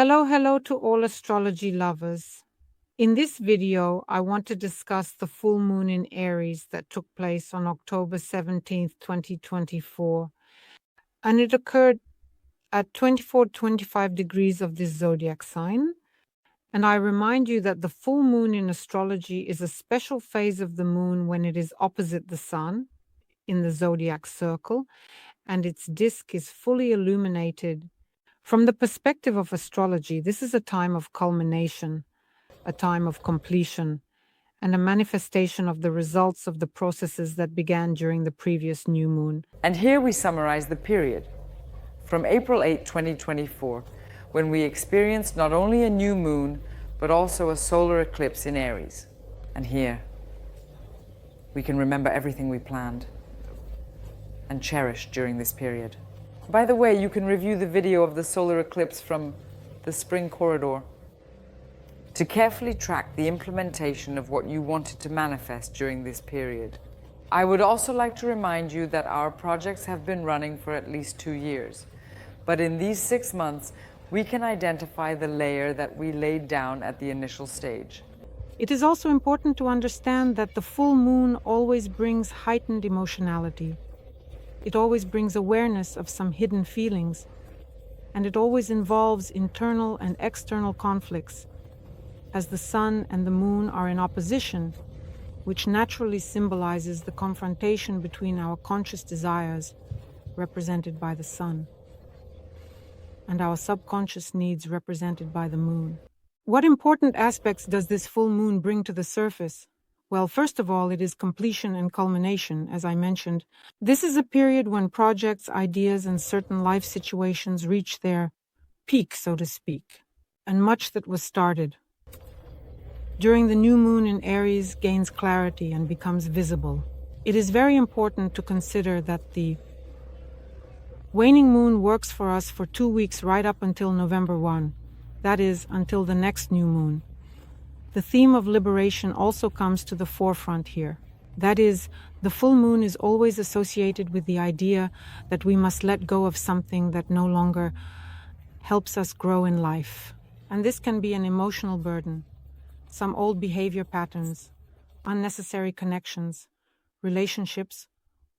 Hello to all astrology lovers. In this video, I want to discuss the full moon in Aries that took place on October 17th, 2024, and it occurred at 24-25 degrees of this zodiac sign. And I remind you that the full moon in astrology is a special phase of the moon when it is opposite the sun in the zodiac circle, and its disk is fully illuminated. From the perspective of astrology, this is a time of culmination, a time of completion, and a manifestation of the results of the processes that began during the previous new moon. And here we summarize the period from April 8, 2024, when we experienced not only a new moon, but also a solar eclipse in Aries. And here we can remember everything we planned and cherished during this period. By the way, you can review the video of the solar eclipse from the Spring Corridor to carefully track the implementation of what you wanted to manifest during this period. I would also like to remind you that our projects have been running for at least 2 years, but in these 6 months, we can identify the layer that we laid down at the initial stage. It is also important to understand that the full moon always brings heightened emotionality. It always brings awareness of some hidden feelings, and it always involves internal and external conflicts, as the sun and the moon are in opposition, which naturally symbolizes the confrontation between our conscious desires, represented by the sun, and our subconscious needs, represented by the moon. What important aspects does this full moon bring to the surface? Well, first of all, it is completion and culmination, as I mentioned. This is a period when projects, ideas, and certain life situations reach their peak, so to speak, and much that was started during the new moon in Aries gains clarity and becomes visible. It is very important to consider that the waning moon works for us for 2 weeks right up until November 1, that is, until the next new moon. The theme of liberation also comes to the forefront here. That is, the full moon is always associated with the idea that we must let go of something that no longer helps us grow in life. And this can be an emotional burden, some old behavior patterns, unnecessary connections, relationships,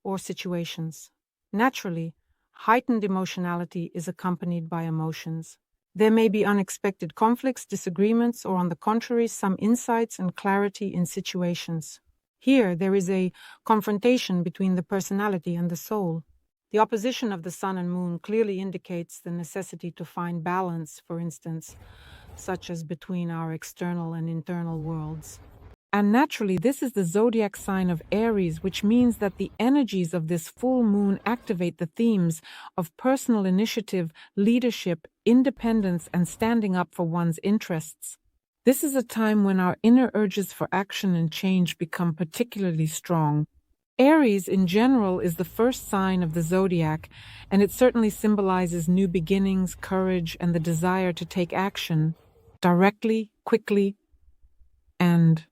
or situations. Naturally, heightened emotionality is accompanied by emotions. There may be unexpected conflicts, disagreements, or on the contrary, some insights and clarity in situations. Here, there is a confrontation between the personality and the soul. The opposition of the sun and moon clearly indicates the necessity to find balance, for instance, such as between our external and internal worlds. And naturally, this is the zodiac sign of Aries, which means that the energies of this full moon activate the themes of personal initiative, leadership, independence, and standing up for one's interests. This is a time when our inner urges for action and change become particularly strong. Aries, in general, is the first sign of the zodiac, and it certainly symbolizes new beginnings, courage, and the desire to take action directly, quickly, and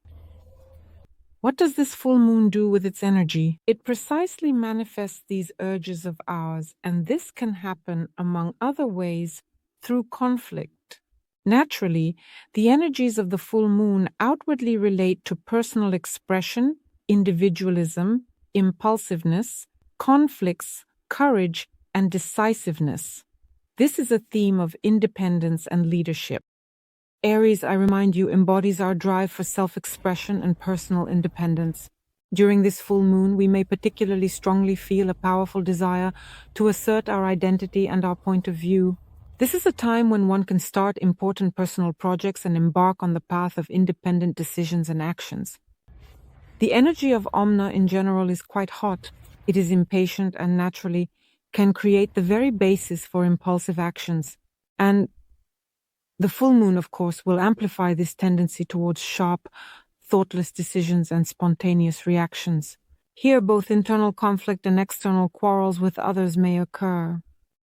what does this full moon do with its energy? It precisely manifests these urges of ours, and this can happen, among other ways, through conflict. Naturally, the energies of the full moon outwardly relate to personal expression, individualism, impulsiveness, conflicts, courage, and decisiveness. This is a theme of independence and leadership. Aries, I remind you, embodies our drive for self-expression and personal independence. During this full moon, we may particularly strongly feel a powerful desire to assert our identity and our point of view. This is a time when one can start important personal projects and embark on the path of independent decisions and actions. The energy of Omna in general is quite hot. It is impatient and naturally can create the very basis for impulsive actions. And the full moon, of course, will amplify this tendency towards sharp, thoughtless decisions and spontaneous reactions. Here, both internal conflict and external quarrels with others may occur.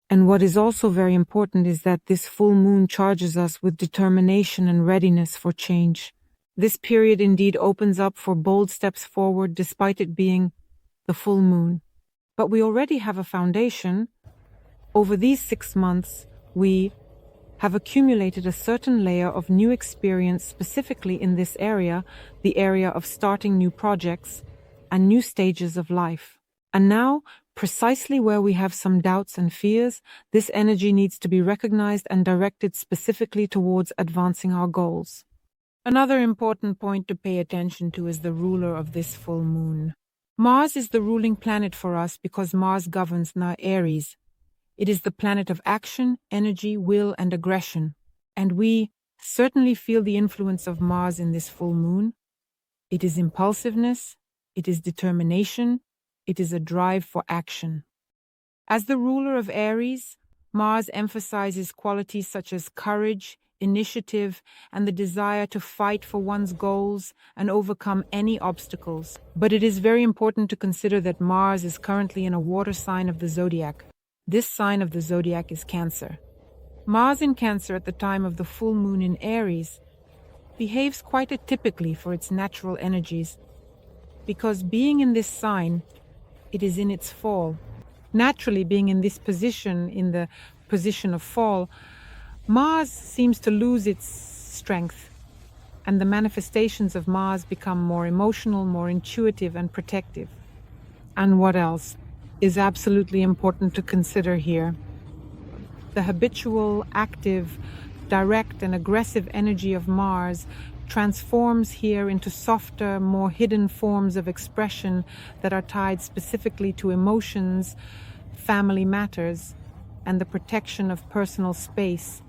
And what is also very important is that this full moon charges us with determination and readiness for change. This period indeed opens up for bold steps forward despite it being the full moon. But we already have a foundation. Over these 6 months, we have accumulated a certain layer of new experience specifically in this area, the area of starting new projects and new stages of life. And now, precisely where we have some doubts and fears, this energy needs to be recognized and directed specifically towards advancing our goals. Another important point to pay attention to is the ruler of this full moon. Mars is the ruling planet for us because Mars governs now Aries. It is the planet of action, energy, will, and aggression. And we certainly feel the influence of Mars in this full moon. It is impulsiveness, it is determination, it is a drive for action. As the ruler of Aries, Mars emphasizes qualities such as courage, initiative, and the desire to fight for one's goals and overcome any obstacles. But it is very important to consider that Mars is currently in a water sign of the zodiac. This sign of the zodiac is Cancer. Mars in Cancer at the time of the full moon in Aries behaves quite atypically for its natural energies, because being in this sign, it is in its fall. Naturally, being in this position, in the position of fall, Mars seems to lose its strength, and the manifestations of Mars become more emotional, more intuitive, and protective. And what else is absolutely important to consider here? The habitual, active, direct, and aggressive energy of Mars transforms here into softer, more hidden forms of expression that are tied specifically to emotions, family matters, and the protection of personal space.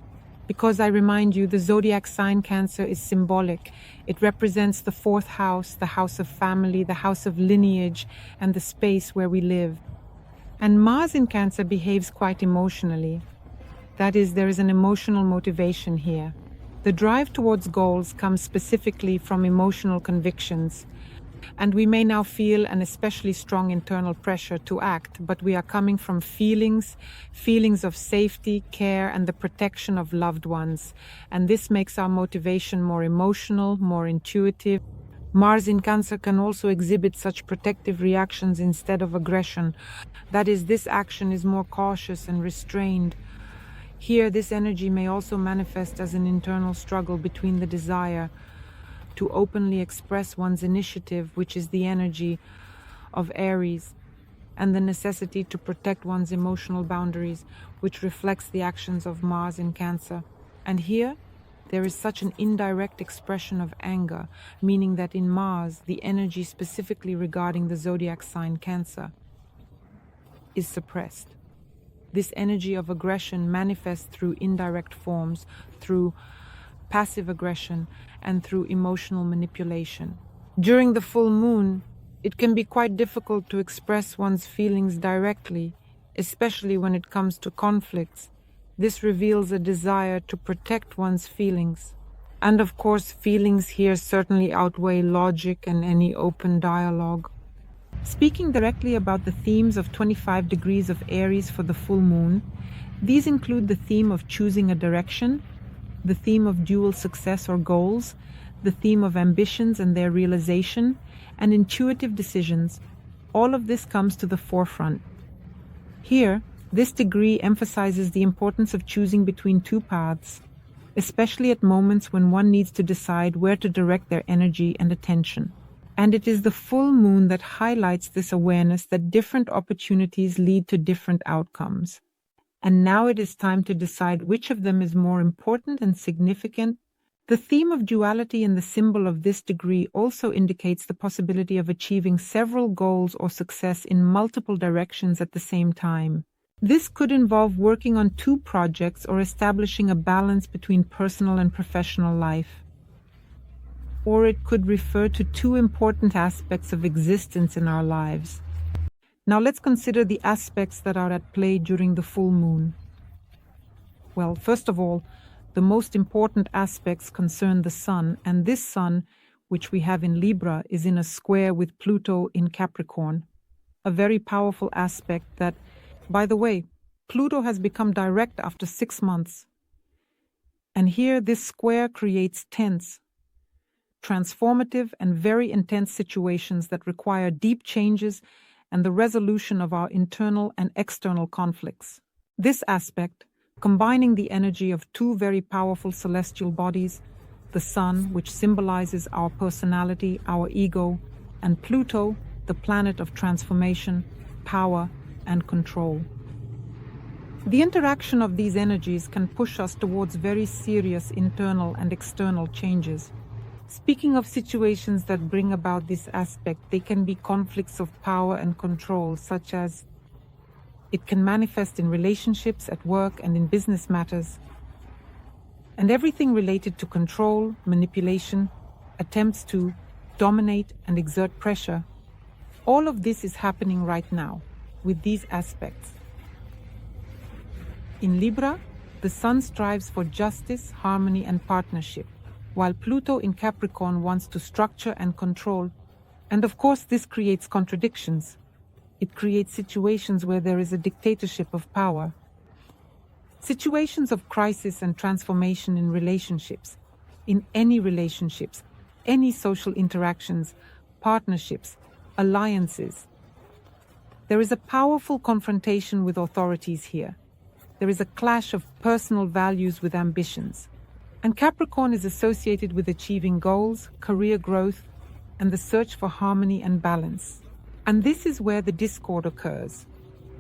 Because I remind you, the zodiac sign Cancer is symbolic. It represents the fourth house, the house of family, the house of lineage, and the space where we live. And Mars in Cancer behaves quite emotionally. That is, there is an emotional motivation here. The drive towards goals comes specifically from emotional convictions. And we may now feel an especially strong internal pressure to act, but we are coming from feelings of safety, care, and the protection of loved ones. And this makes our motivation more emotional, more intuitive. Mars in Cancer can also exhibit such protective reactions instead of aggression. That is, this action is more cautious and restrained. Here, this energy may also manifest as an internal struggle between the desire to openly express one's initiative, which is the energy of Aries, and the necessity to protect one's emotional boundaries, which reflects the actions of Mars in Cancer. And here, there is such an indirect expression of anger, meaning that in Mars, the energy specifically regarding the zodiac sign Cancer is suppressed. This energy of aggression manifests through indirect forms, through passive aggression, and through emotional manipulation. During the full moon, it can be quite difficult to express one's feelings directly, especially when it comes to conflicts. This reveals a desire to protect one's feelings. And of course, feelings here certainly outweigh logic and any open dialogue. Speaking directly about the themes of 25 degrees of Aries for the full moon, these include the theme of choosing a direction, the theme of dual success or goals, the theme of ambitions and their realization, and intuitive decisions. All of this comes to the forefront. Here, this degree emphasizes the importance of choosing between two paths, especially at moments when one needs to decide where to direct their energy and attention. And it is the full moon that highlights this awareness that different opportunities lead to different outcomes. And now it is time to decide which of them is more important and significant. The theme of duality in the symbol of this degree also indicates the possibility of achieving several goals or success in multiple directions at the same time. This could involve working on two projects or establishing a balance between personal and professional life. Or it could refer to two important aspects of existence in our lives. Now let's consider the aspects that are at play during the full moon. Well, first of all, the most important aspects concern the Sun, and this Sun, which we have in Libra, is in a square with Pluto in Capricorn. A very powerful aspect that, by the way, Pluto has become direct after 6 months. And here this square creates tense, transformative, and very intense situations that require deep changes and the resolution of our internal and external conflicts. This aspect, combining the energy of two very powerful celestial bodies, the Sun, which symbolizes our personality, our ego, and Pluto, the planet of transformation, power, and control. The interaction of these energies can push us towards very serious internal and external changes. Speaking of situations that bring about this aspect, they can be conflicts of power and control, such as it can manifest in relationships, at work, and in business matters. And everything related to control, manipulation, attempts to dominate and exert pressure, all of this is happening right now with these aspects. In Libra, the Sun strives for justice, harmony, and partnership, while Pluto in Capricorn wants to structure and control. And of course, this creates contradictions. It creates situations where there is a dictatorship of power. Situations of crisis and transformation in relationships, in any social interactions, partnerships, alliances. There is a powerful confrontation with authorities here. There is a clash of personal values with ambitions. And Capricorn is associated with achieving goals, career growth, and the search for harmony and balance. And this is where the discord occurs,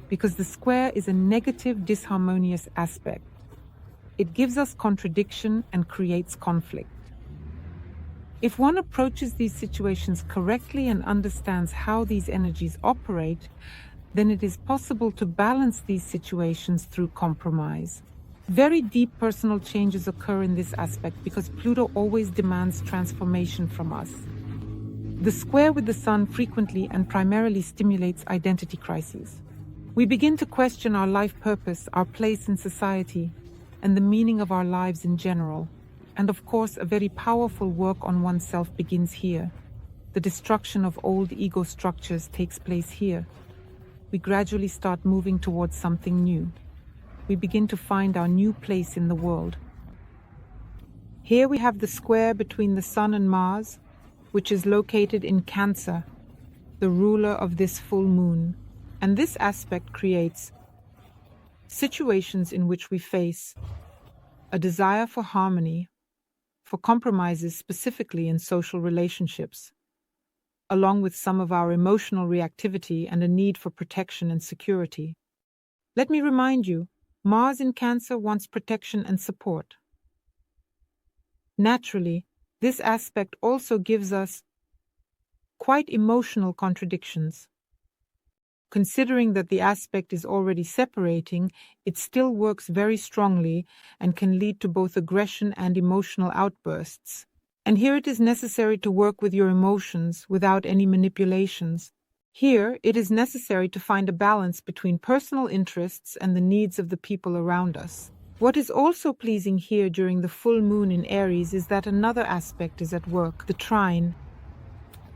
because the square is a negative, disharmonious aspect. It gives us contradiction and creates conflict. If one approaches these situations correctly and understands how these energies operate, then it is possible to balance these situations through compromise. Very deep personal changes occur in this aspect because Pluto always demands transformation from us. The square with the Sun frequently and primarily stimulates identity crises. We begin to question our life purpose, our place in society, and the meaning of our lives in general. And of course, a very powerful work on oneself begins here. The destruction of old ego structures takes place here. We gradually start moving towards something new. We begin to find our new place in the world. Here we have the square between the Sun and Mars, which is located in Cancer, the ruler of this full moon. And this aspect creates situations in which we face a desire for harmony, for compromises specifically in social relationships, along with some of our emotional reactivity and a need for protection and security. Let me remind you, Mars in Cancer wants protection and support. Naturally, this aspect also gives us quite emotional contradictions. Considering that the aspect is already separating, it still works very strongly and can lead to both aggression and emotional outbursts. And here it is necessary to work with your emotions without any manipulations. Here, it is necessary to find a balance between personal interests and the needs of the people around us. What is also pleasing here during the full moon in Aries is that another aspect is at work, the trine.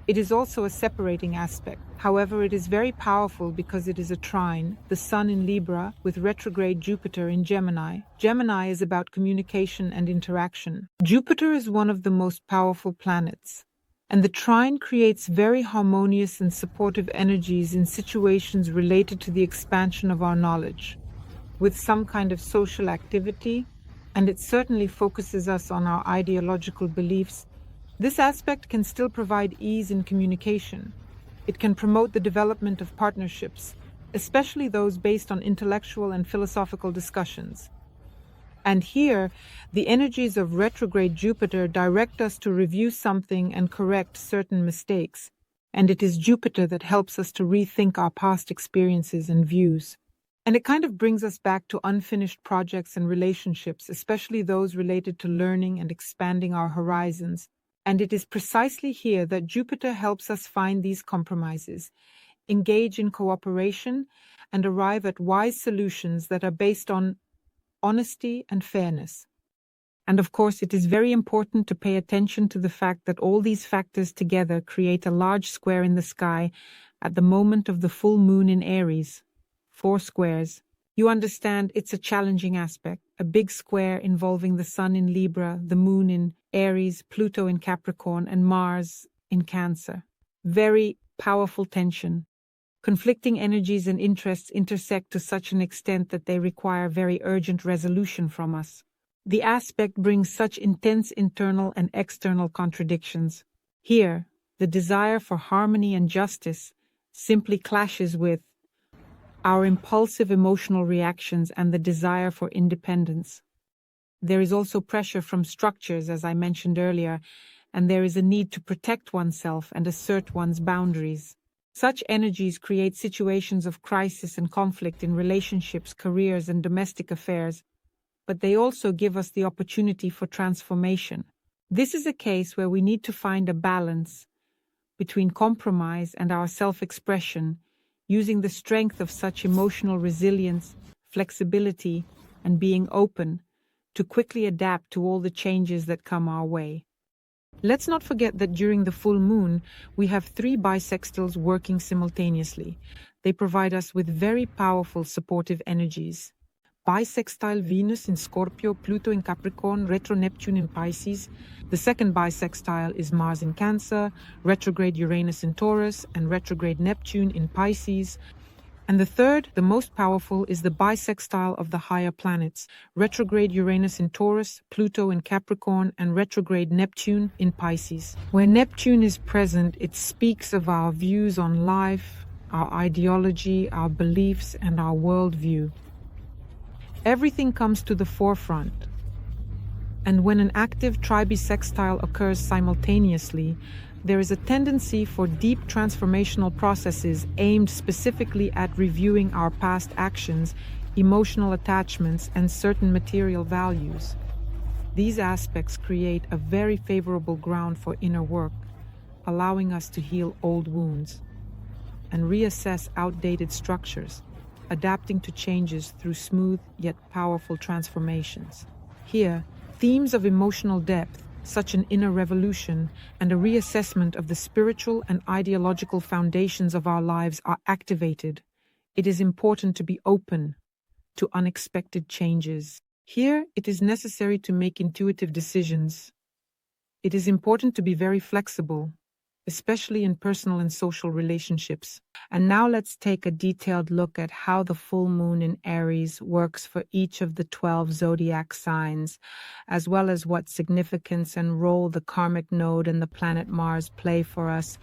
It is also a separating aspect. However, it is very powerful because it is a trine, the Sun in Libra with retrograde Jupiter in Gemini. Gemini is about communication and interaction. Jupiter is one of the most powerful planets. And the trine creates very harmonious and supportive energies in situations related to the expansion of our knowledge, with some kind of social activity, and it certainly focuses us on our ideological beliefs. This aspect can still provide ease in communication. It can promote the development of partnerships, especially those based on intellectual and philosophical discussions. And here, the energies of retrograde Jupiter direct us to review something and correct certain mistakes. And it is Jupiter that helps us to rethink our past experiences and views. And it kind of brings us back to unfinished projects and relationships, especially those related to learning and expanding our horizons. And it is precisely here that Jupiter helps us find these compromises, engage in cooperation, and arrive at wise solutions that are based on honesty and fairness. And of course, it is very important to pay attention to the fact that all these factors together create a large square in the sky at the moment of the full moon in Aries. 4 squares. You understand it's a challenging aspect, a big square involving the Sun in Libra, the Moon in Aries, Pluto in Capricorn, and Mars in Cancer. Very powerful tension. Conflicting energies and interests intersect to such an extent that they require very urgent resolution from us. The aspect brings such intense internal and external contradictions. Here, the desire for harmony and justice simply clashes with our impulsive emotional reactions and the desire for independence. There is also pressure from structures, as I mentioned earlier, and there is a need to protect oneself and assert one's boundaries. Such energies create situations of crisis and conflict in relationships, careers, and domestic affairs, but they also give us the opportunity for transformation. This is a case where we need to find a balance between compromise and our self-expression, using the strength of such emotional resilience, flexibility, and being open to quickly adapt to all the changes that come our way. Let's not forget that during the full moon, we have 3 bisextiles working simultaneously. They provide us with very powerful supportive energies. Bisextile Venus in Scorpio, Pluto in Capricorn, retro Neptune in Pisces. The second bisextile is Mars in Cancer, retrograde Uranus in Taurus, and retrograde Neptune in Pisces. And the third, the most powerful, is the bisextile of the higher planets, retrograde Uranus in Taurus, Pluto in Capricorn, and retrograde Neptune in Pisces. Where Neptune is present, it speaks of our views on life, our ideology, our beliefs, and our worldview. Everything comes to the forefront. And when an active tribisextile occurs simultaneously, there is a tendency for deep transformational processes aimed specifically at reviewing our past actions, emotional attachments, and certain material values. These aspects create a very favorable ground for inner work, allowing us to heal old wounds and reassess outdated structures, adapting to changes through smooth yet powerful transformations. Here, themes of emotional depth, such an inner revolution and a reassessment of the spiritual and ideological foundations of our lives are activated. It is important to be open to unexpected changes. Here, it is necessary to make intuitive decisions. It is important to be very flexible, especially in personal and social relationships. And now let's take a detailed look at how the full moon in Aries works for each of the 12 zodiac signs, as well as what significance and role the karmic node and the planet Mars play for us.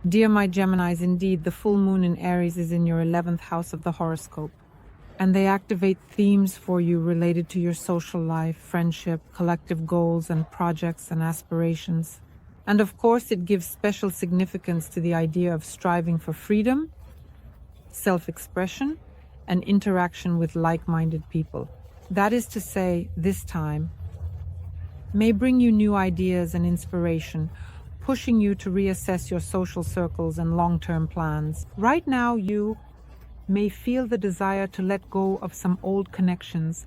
Dear my Geminis, indeed, the full moon in Aries is in your 11th house of the horoscope, and they activate themes for you related to your social life, friendship, collective goals, and projects and aspirations. And of course, it gives special significance to the idea of striving for freedom, self-expression, and interaction with like-minded people. That is to say, this time may bring you new ideas and inspiration, pushing you to reassess your social circles and long-term plans. Right now, you may feel the desire to let go of some old connections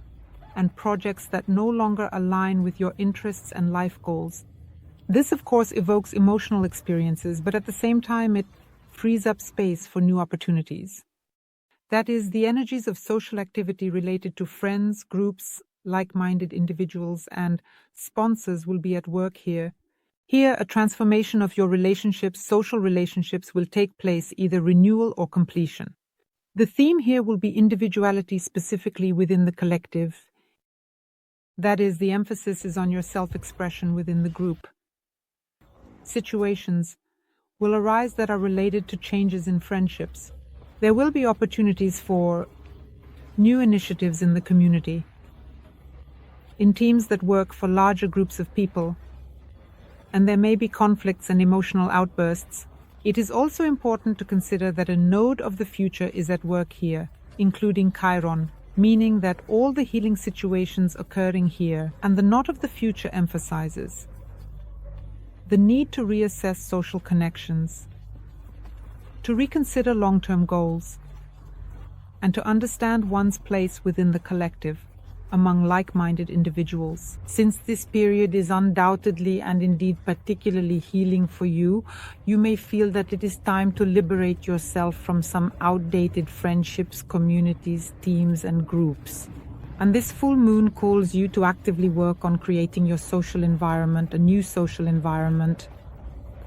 and projects that no longer align with your interests and life goals. This, of course, evokes emotional experiences, but at the same time, it frees up space for new opportunities. That is, the energies of social activity related to friends, groups, like-minded individuals, and sponsors will be at work here. Here, a transformation of your relationships, social relationships, will take place, either renewal or completion. The theme here will be individuality, specifically within the collective. That is, the emphasis is on your self-expression within the group. Situations will arise that are related to changes in friendships. There will be opportunities for new initiatives in the community, in teams that work for larger groups of people, and there may be conflicts and emotional outbursts. It is also important to consider that a node of the future is at work here, including Chiron, meaning that all the healing situations occurring here, and the knot of the future emphasizes the need to reassess social connections, to reconsider long-term goals, and to understand one's place within the collective among like-minded individuals. Since this period is undoubtedly and indeed particularly healing for you, you may feel that it is time to liberate yourself from some outdated friendships, communities, teams, and groups. And this full moon calls you to actively work on creating your social environment, a new social environment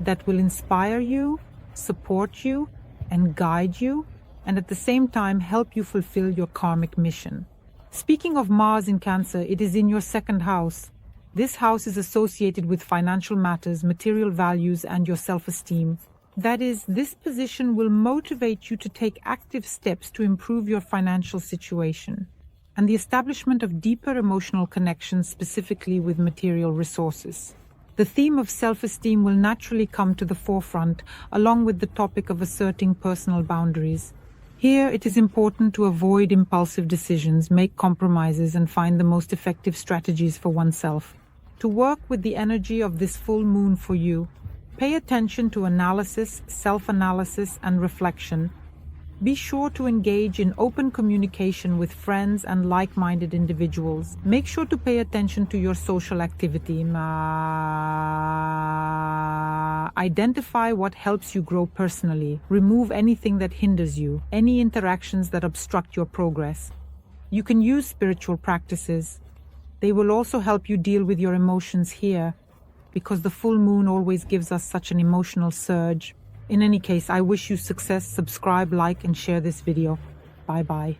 that will inspire you, support you, and guide you, and at the same time help you fulfill your karmic mission. Speaking of Mars in Cancer, it is in your second house. This house is associated with financial matters, material values, and your self-esteem. That is, this position will motivate you to take active steps to improve your financial situation and the establishment of deeper emotional connections, specifically with material resources. The theme of self-esteem will naturally come to the forefront, along with the topic of asserting personal boundaries. Here, it is important to avoid impulsive decisions, make compromises, and find the most effective strategies for oneself. To work with the energy of this full moon for you, pay attention to analysis, self-analysis, and reflection. Be sure to engage in open communication with friends and like-minded individuals. Make sure to pay attention to your social activity. Identify what helps you grow personally. Remove anything that hinders you, any interactions that obstruct your progress. You can use spiritual practices. They will also help you deal with your emotions here, because the full moon always gives us such an emotional surge. In any case, I wish you success. Subscribe, like, and share this video. Bye-bye.